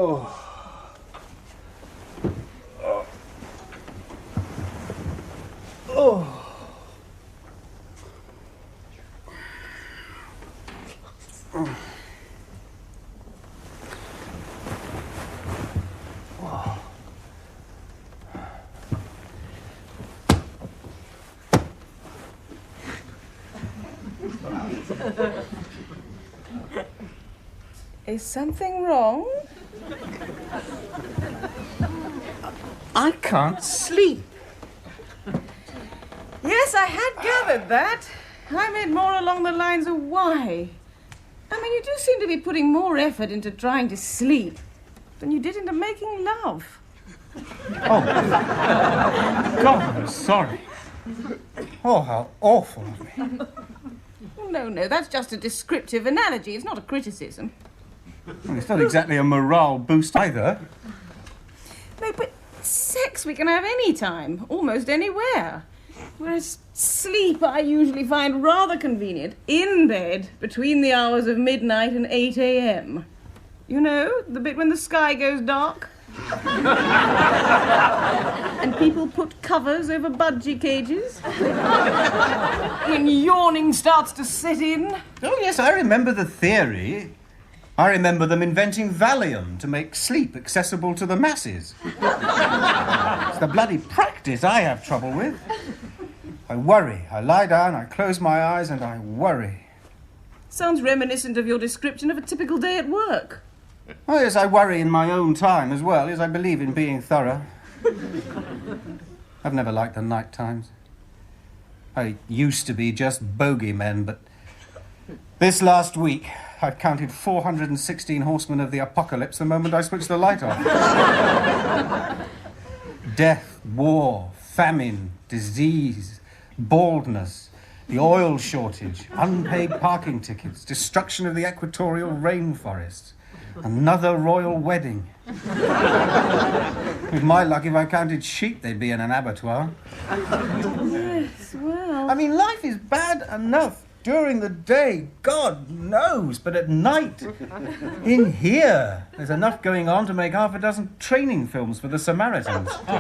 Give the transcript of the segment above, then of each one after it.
Oh. Oh. Is something wrong? I can't sleep. Yes, I had gathered that. I meant more along the lines of why. I mean, you do seem to be putting more effort into trying to sleep than you did into making love. Oh. God, I'm sorry. Oh, how awful of me. No, that's just a descriptive analogy. It's not a criticism. Well, it's not exactly a morale boost either. No, but sex we can have any time, almost anywhere. Whereas sleep I usually find rather convenient in bed between the hours of midnight and 8 a.m. You know, the bit when the sky goes dark. And people put covers over budgie cages. When yawning starts to set in. Oh, yes, I remember the theory. I remember them inventing Valium to make sleep accessible to the masses. It's the bloody practice I have trouble with. I worry. I lie down, I close my eyes, and I worry. Sounds reminiscent of your description of a typical day at work. Oh, yes, I worry in my own time as well, as I believe in being thorough. I've never liked the night times. I used to be just bogeymen, but this last week I've counted 416 horsemen of the apocalypse the moment I switched the light off. Death, war, famine, disease, baldness, the oil shortage, unpaid parking tickets, destruction of the equatorial rainforests, another royal wedding. With my luck, if I counted sheep, they'd be in an abattoir. Yes, well... I mean, life is bad enough during the day, God knows, but at night, in here, there's enough going on to make half a dozen training films for the Samaritans. What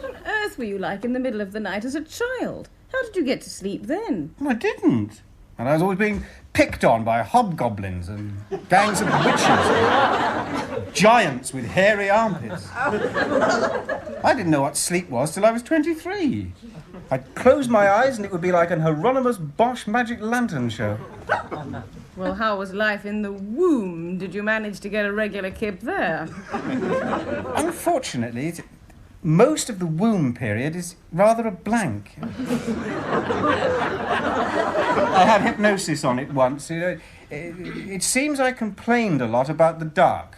on earth were you like in the middle of the night as a child? How did you get to sleep then? I didn't. And I was always being picked on by hobgoblins and gangs of witches. Giants with hairy armpits. I didn't know what sleep was till I was 23. I'd close my eyes and it would be like an Hieronymus Bosch magic lantern show. Well, how was life in the womb? Did you manage to get a regular kip there? Unfortunately, most of the womb period is rather a blank. I had hypnosis on it once. You know, it seems I complained a lot about the dark.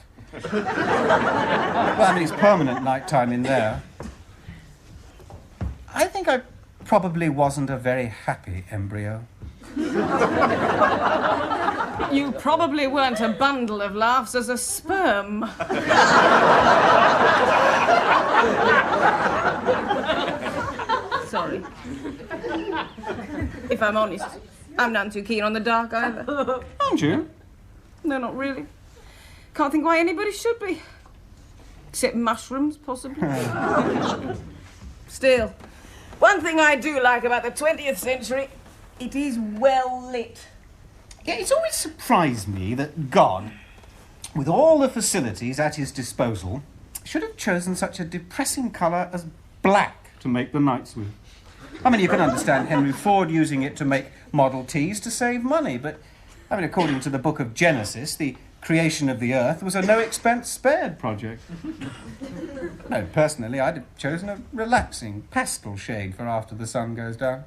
Well, I mean, it's permanent nighttime in there. I think I probably wasn't a very happy embryo. You probably weren't a bundle of laughs as a sperm. Sorry. If I'm honest, I'm none too keen on the dark either. Aren't you? No, not really. Can't think why anybody should be. Except mushrooms, possibly. Still, one thing I do like about the 20th century, it is well lit. Yeah, it's always surprised me that God, with all the facilities at his disposal, should have chosen such a depressing colour as black to make the nights with. I mean, you can understand Henry Ford using it to make Model Ts to save money, but, I mean, according to the book of Genesis, the creation of the earth was a no-expense-spared project. No, personally, I'd have chosen a relaxing pastel shade for after the sun goes down.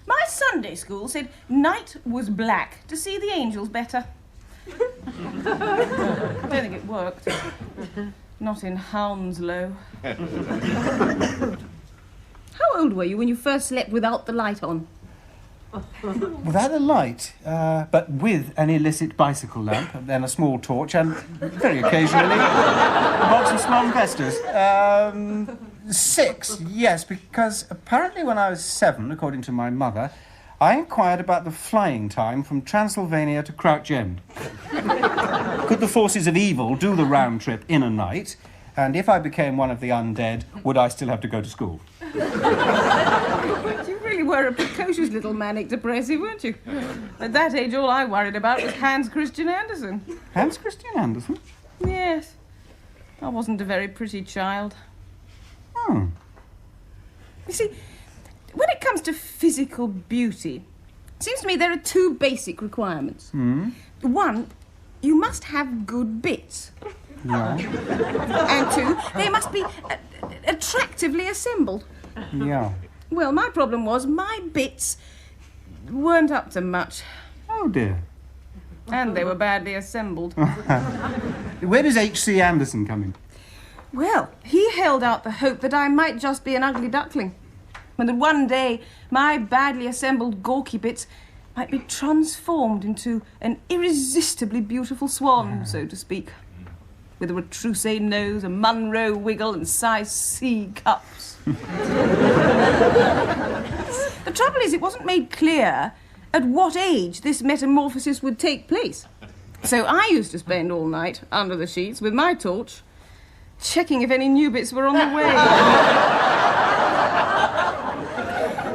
My Sunday school said night was black to see the angels better. I don't think it worked. Not in Hounslow. How old were you when you first slept without the light on? Without a light, but with an illicit bicycle lamp, and then a small torch, and very occasionally a box of small investors. 6, yes, because apparently when I was 7, according to my mother, I inquired about the flying time from Transylvania to Crouch End. Of Could the forces of evil do the round trip in a night? And if I became one of the undead, would I still have to go to school? You really were a precocious little manic depressive, weren't you? At that age, all I worried about was Hans Christian Andersen. Hans Christian Andersen? Yes. I wasn't a very pretty child. Hmm. You see, when it comes to physical beauty, it seems to me there are two basic requirements. One, you must have good bits. Yeah. And two, they must be attractively assembled. Yeah. Well, my problem was my bits weren't up to much. Oh, dear. And they were badly assembled. Where does H.C. Andersen come in? Well, he held out the hope that I might just be an ugly duckling, and that one day my badly assembled gawky bits might be transformed into an irresistibly beautiful swan, so to speak, with a retroussé nose, a Munro wiggle, and size C cups. The trouble is, it wasn't made clear at what age this metamorphosis would take place. So I used to spend all night under the sheets with my torch, checking if any new bits were on the way.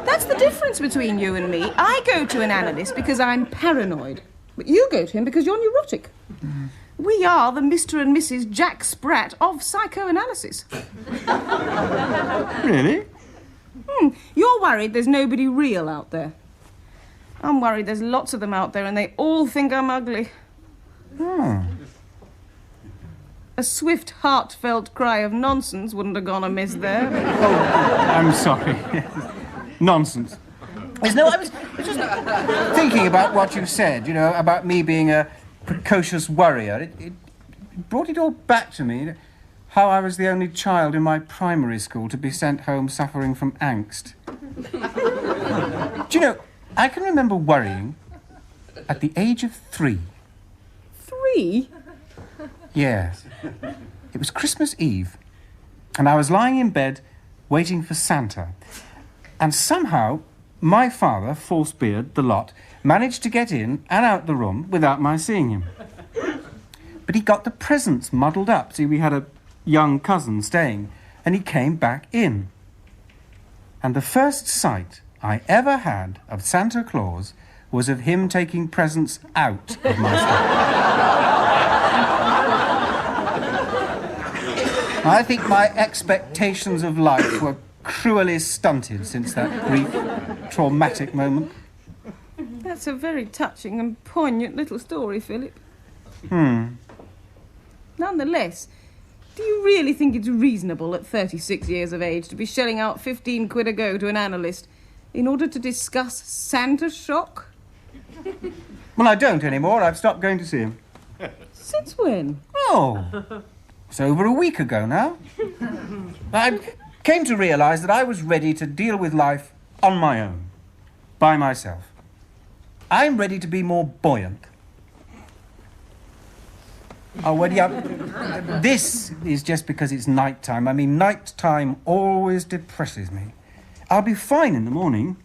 That's the difference between you and me. I go to an analyst because I'm paranoid, but you go to him because you're neurotic. We are the Mr. and Mrs. Jack Sprat of psychoanalysis. Really? You're worried there's nobody real out there. I'm worried there's lots of them out there and they all think I'm ugly. A swift, heartfelt cry of nonsense wouldn't have gone amiss there. I'm sorry. Nonsense. Yes, no, I was just thinking about what you said, you know, about me being a precocious worrier. It brought it all back to me, how I was the only child in my primary school to be sent home suffering from angst. Do you know, I can remember worrying at the age of 3. 3? Yes. It was Christmas Eve, and I was lying in bed waiting for Santa. And somehow, my father, Falsebeard, the lot, managed to get in and out the room without my seeing him. But he got the presents muddled up. See, we had a young cousin staying, and he came back in. And the first sight I ever had of Santa Claus was of him taking presents out of my stuff. I think my expectations of life were cruelly stunted since that brief, traumatic moment. That's a very touching and poignant little story, Philip. Nonetheless, do you really think it's reasonable at 36 years of age to be shelling out 15 quid a go to an analyst in order to discuss Santa shock? Well, I don't anymore. I've stopped going to see him. Since when? Oh, it's over a week ago now. I came to realise that I was ready to deal with life on my own, by myself. I'm ready to be more buoyant. Oh, well, yeah, this is just because it's night time. I mean, night time always depresses me. I'll be fine in the morning.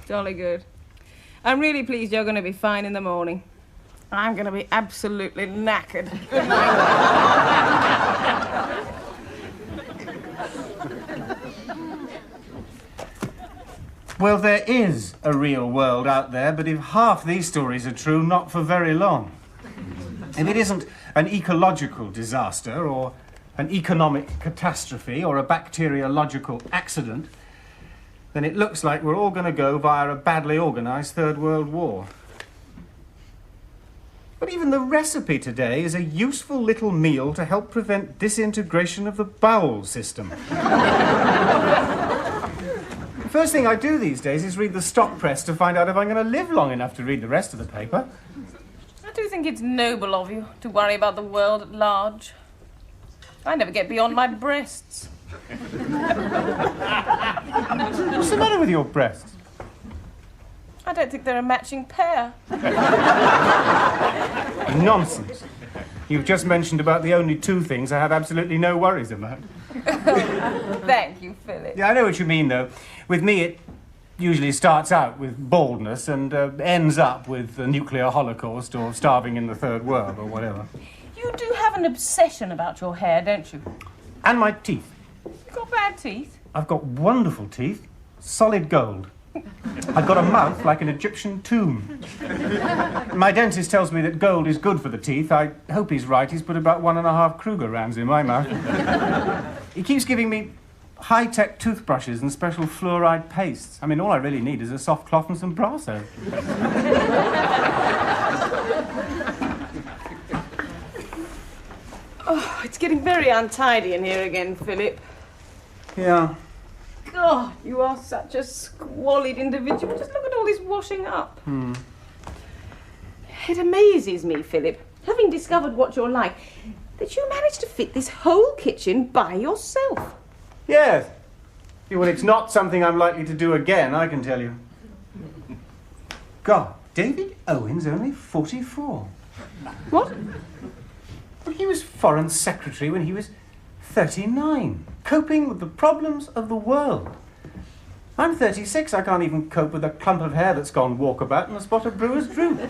Jolly good. I'm really pleased you're going to be fine in the morning. I'm going to be absolutely knackered. Good night. Well, there is a real world out there, but if half these stories are true, not for very long. If it isn't an ecological disaster or an economic catastrophe or a bacteriological accident, then it looks like we're all going to go via a badly organised Third World War. But even the recipe today is a useful little meal to help prevent disintegration of the bowel system. The first thing I do these days is read the stock press to find out if I'm going to live long enough to read the rest of the paper. I do think it's noble of you to worry about the world at large. I never get beyond my breasts. What's the matter with your breasts? I don't think they're a matching pair. Nonsense. You've just mentioned about the only two things I have absolutely no worries about. Thank you, Philip. Yeah, I know what you mean, though. With me, it usually starts out with baldness and ends up with a nuclear holocaust or starving in the Third World or whatever. You an obsession about your hair, don't you? And my teeth. You've got bad teeth. I've got wonderful teeth. Solid gold. I've got a mouth like an Egyptian tomb. My dentist tells me that gold is good for the teeth. I hope he's right. He's put about 1.5 Kruger rounds in my mouth. He keeps giving me high-tech toothbrushes and special fluoride pastes. I mean, all I really need is a soft cloth and some Brasso. Oh, it's getting very untidy in here again, Philip. Yeah. God, you are such a squalid individual. Just look at all this washing up. It amazes me, Philip, having discovered what you're like, that you managed to fit this whole kitchen by yourself. Yes. Yeah, well, it's not something I'm likely to do again, I can tell you. God, David Owen's only 44. What? Well, he was Foreign Secretary when he was 39, coping with the problems of the world. I'm 36, I can't even cope with a clump of hair that's gone walkabout and a spot of brewer's droop. I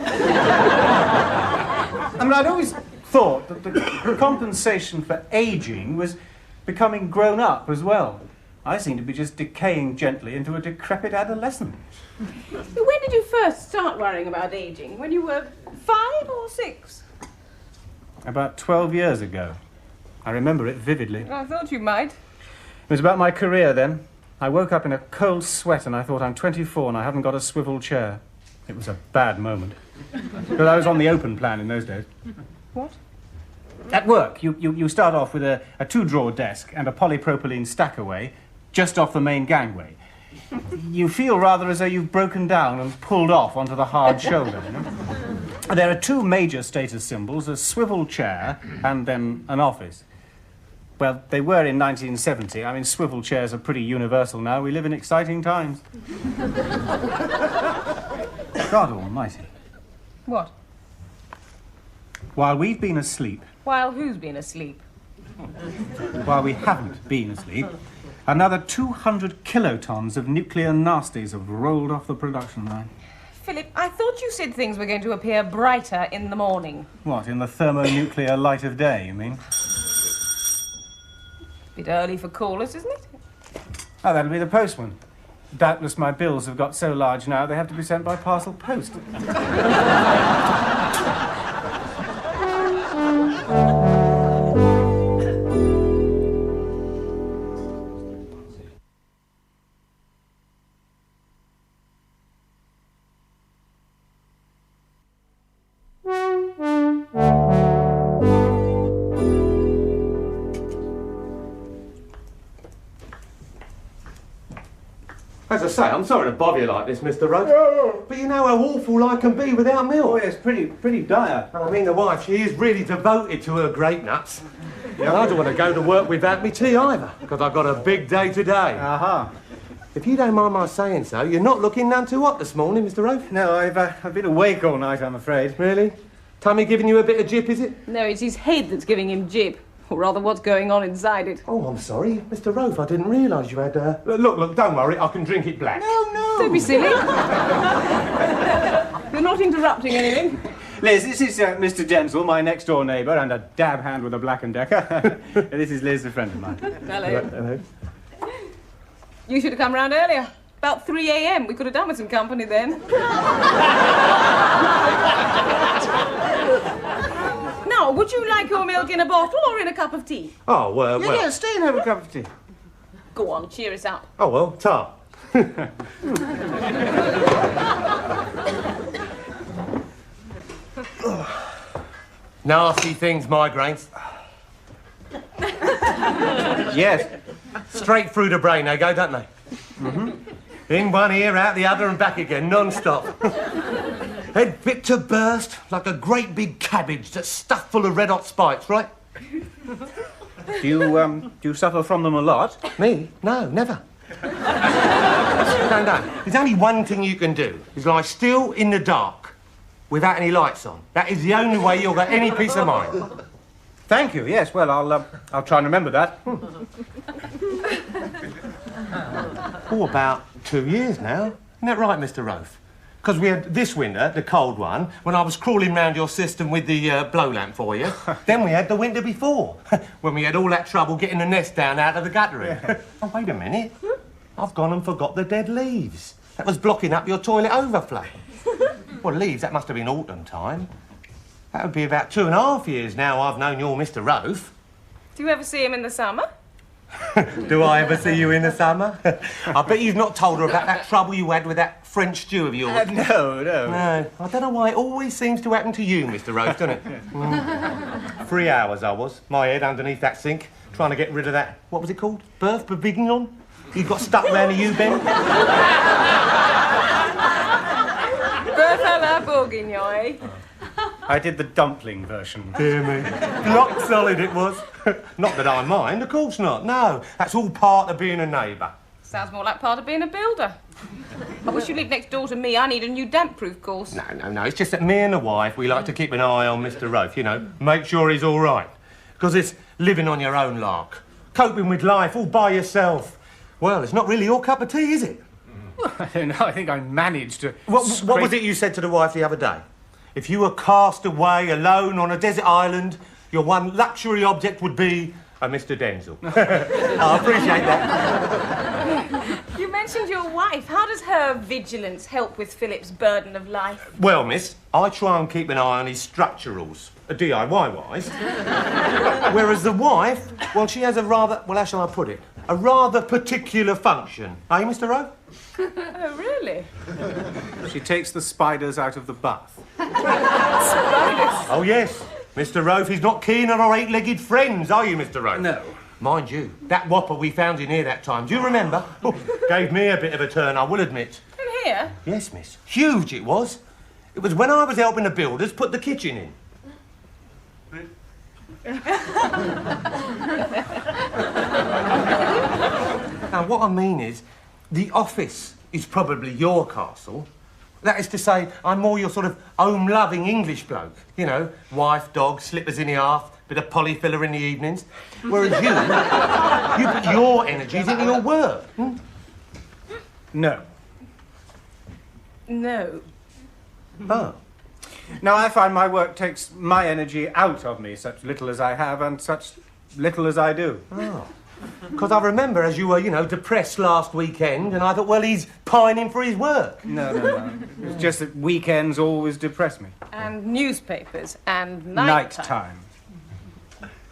mean, I'd always thought that the compensation for ageing was becoming grown up as well. I seem to be just decaying gently into a decrepit adolescent. When did you first start worrying about ageing? When you were 5 or 6? About 12 years ago. I remember it vividly. I thought you might. It was about my career then. I woke up in a cold sweat and I thought, I'm 24 and I haven't got a swivel chair. It was a bad moment. But I was on the open plan in those days. What? At work, you start off with a 2-drawer desk and a polypropylene stackaway just off the main gangway. You feel rather as though you've broken down and pulled off onto the hard shoulder, you know? There are 2 major status symbols, a swivel chair and then an office. Well, they were in 1970. I mean, swivel chairs are pretty universal now. We live in exciting times. God almighty. What? While we've been asleep, While who's been asleep? while we haven't been asleep, another 200 kilotons of nuclear nasties have rolled off the production line. Philip, I thought you said things were going to appear brighter in the morning. What, in the thermonuclear light of day, you mean? Bit early for callers, isn't it? Oh, that'll be the postman. Doubtless my bills have got so large now they have to be sent by parcel post. As I say, I'm sorry to bother you like this, Mr. Rose. But you know how awful I can be without milk. Oh, yes, pretty dire. And I mean, the wife, she is really devoted to her grape nuts. Yeah, I don't want to go to work without me tea either, because I've got a big day today. Aha. If you don't mind my saying so, you're not looking none too hot this morning, Mr. Rose. No, I've been awake all night, I'm afraid. Really? Tummy giving you a bit of jip, is it? No, it's his head that's giving him jip. Or rather, what's going on inside it. Oh, I'm sorry, Mr. Rove. I didn't realise you had, Look, don't worry, I can drink it black. No. Don't be silly. You're not interrupting anything. Liz, this is Mr. Denzil, my next-door neighbour, and a dab hand with a Black & Decker. This is Liz, a friend of mine. Hello. Hello. You should have come round earlier. About 3 a.m. We could have done with some company then. Now, would you like your milk in a bottle or in a cup of tea? Oh, well... Yeah, stay and have a cup of tea. Go on, cheer us up. Oh, well, tar. Nasty things, migraines. Yes. Straight through the brain they go, don't they? Mm-hmm. In one ear, out the other and back again, non-stop. Head fit to burst, like a great big cabbage that's stuffed full of red-hot spikes, right? Do you suffer from them a lot? Me? No, never. No. There's only one thing you can do, is lie still in the dark, without any lights on. That is the only way you'll get any peace of mind. Thank you, yes. Well, I'll try and remember that. Oh, about 2 years now. Isn't that right, Mr. Roth? Because we had this winter, the cold one, when I was crawling round your system with the blow lamp for you. Then we had the winter before, when we had all that trouble getting the nest down out of the guttering. Oh, wait a minute. I've gone and forgot the dead leaves. That was blocking up your toilet overflow. Well, leaves, that must have been autumn time. That would be about 2.5 years now I've known your Mr. Rofe. Do you ever see him in the summer? Do I ever see you in the summer? I bet you've not told her about that trouble you had with that French stew of yours. No. No. I don't know why it always seems to happen to you, Mr. Rofe, doesn't it? 3 hours I was, my head underneath that sink, trying to get rid of that, what was it called? Birth Bourguignon? You got stuck round a U-bend? Birth à la Bourguignon. I did the dumpling version. Dear me. Rock solid it was. Not that I mind, of course not. No, that's all part of being a neighbour. Sounds more like part of being a builder. I wish you'd live next door to me. I need a new damp-proof course. No. It's just that me and the wife, we like to keep an eye on Mr. Rofe, you know, make sure he's all right. Because it's living on your own lark, coping with life all by yourself. Well, it's not really your cup of tea, is it? I don't know, I think I managed to... What was it you said to the wife the other day? If you were cast away alone on a desert island, your one luxury object would be a Mr. Denzel. I appreciate that. You mentioned your wife. How does her vigilance help with Philip's burden of life? Well, miss, I try and keep an eye on his structurals, DIY-wise. Whereas the wife, well, she has a rather, well, how shall I put it? A rather particular function. Eh, Mr. Rowe? Oh, really? She takes the spiders out of the bath. Oh, yes. Mr. Rofe, he's not keen on our eight-legged friends, are you, Mr. Rofe? No. Mind you, that whopper we found in here that time, do you remember? Oh, gave me a bit of a turn, I will admit. In here? Yes, miss. Huge it was. It was when I was helping the builders put the kitchen in. Now, what I mean is, the office is probably your castle. That is to say, I'm more your sort of home-loving English bloke. You know, wife, dog, slippers in the half, bit of polyfiller in the evenings. Whereas you put your energies into your work. No. No. Oh. Now, I find my work takes my energy out of me, such little as I have and such little as I do. Oh. Because I remember as you were, you know, depressed last weekend, and I thought, well, he's pining for his work. No. It's just that weekends always depress me. And newspapers and nighttime.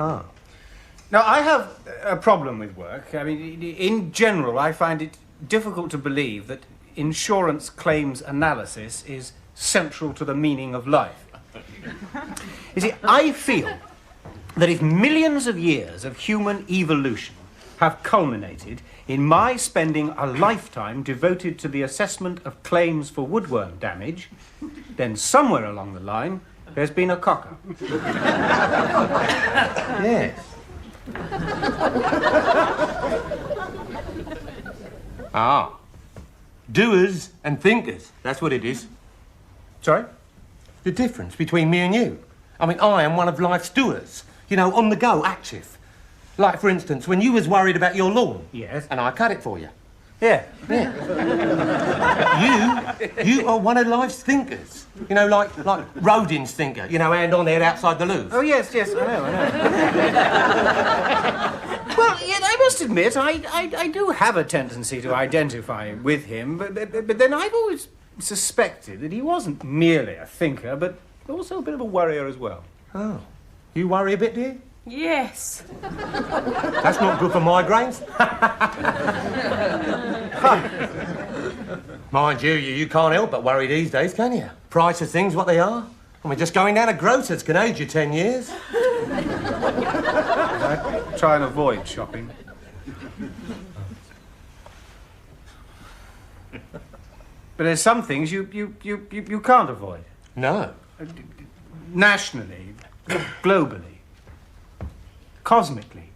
Oh. Now, I have a problem with work. I mean, in general, I find it difficult to believe that insurance claims analysis is central to the meaning of life. You see, I feel that if millions of years of human evolution have culminated in my spending a lifetime devoted to the assessment of claims for woodworm damage, then somewhere along the line, there's been a cocker. Yes. Ah. Doers and thinkers, that's what it is. Sorry? The difference between me and you. I mean, I am one of life's doers. You know, on the go, active. Like, for instance, when you was worried about your lawn. Yes. And I cut it for you. Yeah. You are one of life's thinkers. You know, like Rodin's thinker. You know, hand on head outside the Louvre. Oh, yes, I know. Well, yeah, I must admit, I do have a tendency to identify with him, but then I've always suspected that he wasn't merely a thinker, but also a bit of a worrier as well. Oh. You worry a bit, do you? Yes. That's not good for migraines. Mind you can't help but worry these days, can you? Price of things, what they are. I mean, just going down a grocer's can age you 10 years. I try and avoid shopping. But there's some things you can't avoid. No. Nationally, globally, cosmically.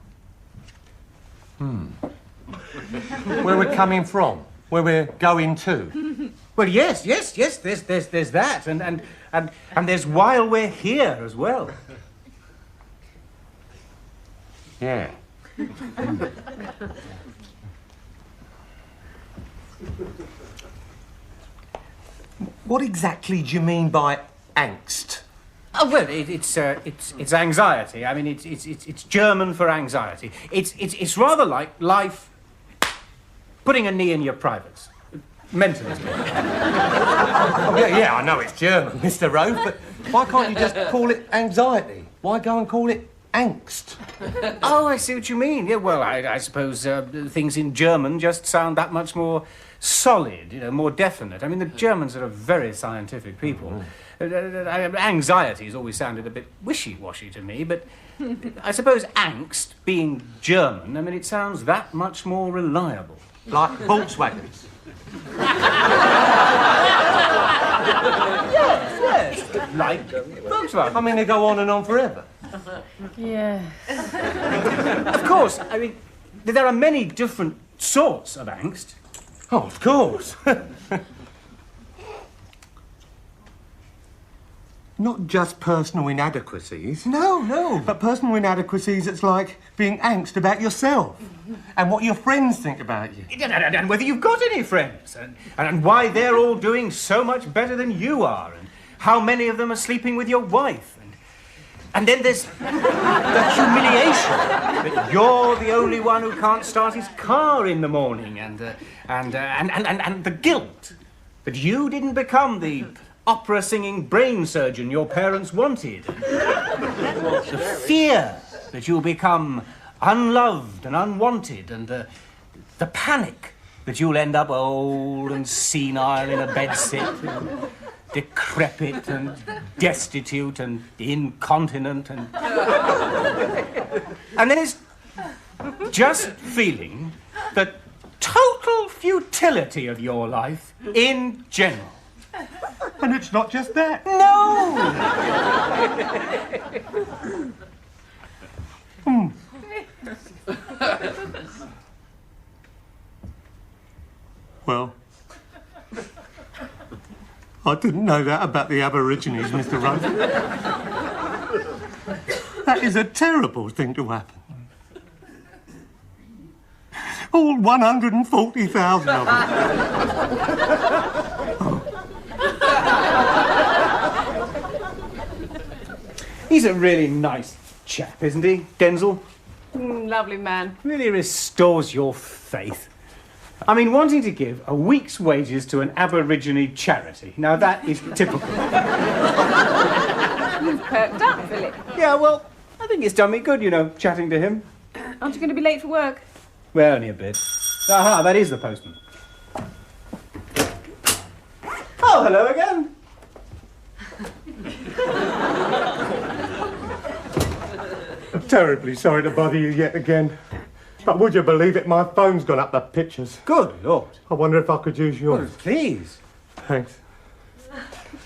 Where we're coming from, where we're going to. Well, yes. There's that, and there's while we're here as well. Yeah. What exactly do you mean by angst? Oh, well, it's anxiety. I mean, it's German for anxiety. It's rather like life putting a knee in your privates. Mentally speaking. Oh, yeah, I know it's German, Mr. Rove, but why can't you just call it anxiety? Why go and call it angst? Oh, I see what you mean. Yeah, well, I suppose things in German just sound that much more solid, more definite. I mean, the Germans are a very scientific people. Anxiety has always sounded a bit wishy-washy to me, but I suppose angst, being German, I mean, it sounds that much more reliable. Like Volkswagens? Yes, like Volkswagen. I mean, they go on and on forever. Yeah. Of course, I mean, there are many different sorts of angst. Oh, of course. Not just personal inadequacies. No. But personal inadequacies, it's like being angst about yourself and what your friends think about you. And whether you've got any friends, and why they're all doing so much better than you are, and how many of them are sleeping with your wife. And then there's the humiliation that you're the only one who can't start his car in the morning, and the guilt that you didn't become the opera-singing brain surgeon your parents wanted. The fear that you'll become unloved and unwanted, and the panic that you'll end up old and senile in a bedsit, decrepit and destitute and incontinent, and then it's just feeling the total futility of your life in general. And it's not just that. No! Well, I didn't know that about the Aborigines, Mr. Rose. That is a terrible thing to happen. All 140,000 of them. He's a really nice chap, isn't he, Denzel? Lovely man. Really restores your faith. I mean, wanting to give a week's wages to an Aborigine charity. Now, that is typical. You've perked up, Philip. Yeah, well, I think it's done me good, chatting to him. Aren't you going to be late for work? Well, only a bit. Aha, that is the postman. Oh, hello again. I'm terribly sorry to bother you yet again. But would you believe it, my phone's gone up the pictures. Good Lord. I wonder if I could use yours. Oh, please. Thanks.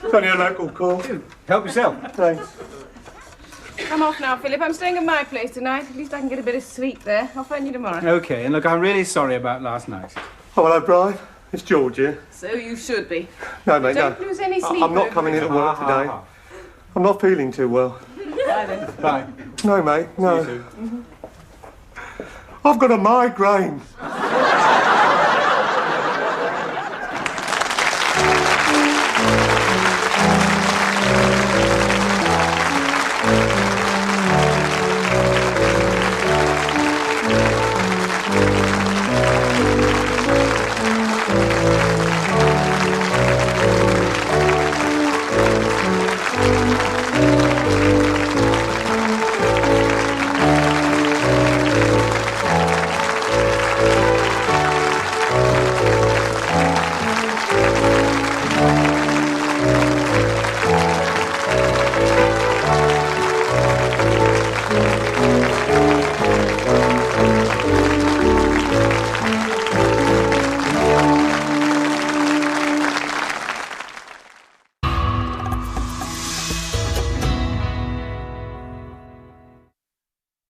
It's only a local call. Help yourself. Thanks. I'm off now, Philip. I'm staying at my place tonight. At least I can get a bit of sleep there. I'll phone you tomorrow. OK, and look, I'm really sorry about last night. Oh, hello, Brian. It's George here. So you should be. No, mate, Don't lose any sleep. I'm not coming into work today. I'm not feeling too well. Bye then. Bye. No, mate, no. See you soon. I've got a migraine.